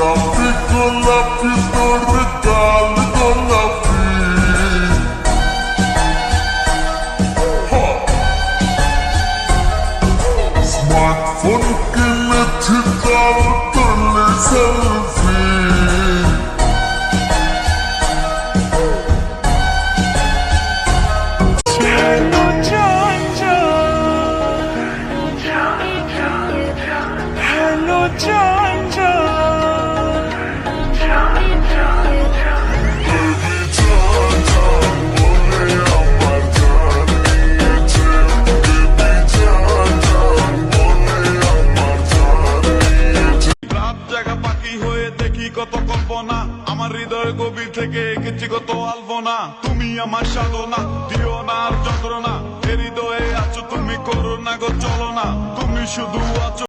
গোলাপি গোলাপি তোর গাল গোলাপি স্মার্টফোন কিনেছি তার তুলে সেলফি কত কল্পনা আমার হৃদয় গভীর থেকে এঁকেছি কত আলপনা তুমি আমার সাধনা দিও না আর যন্ত্রণা হৃদয়ে আছো তুমি করো না গো চলো না তুমি শুধু আছো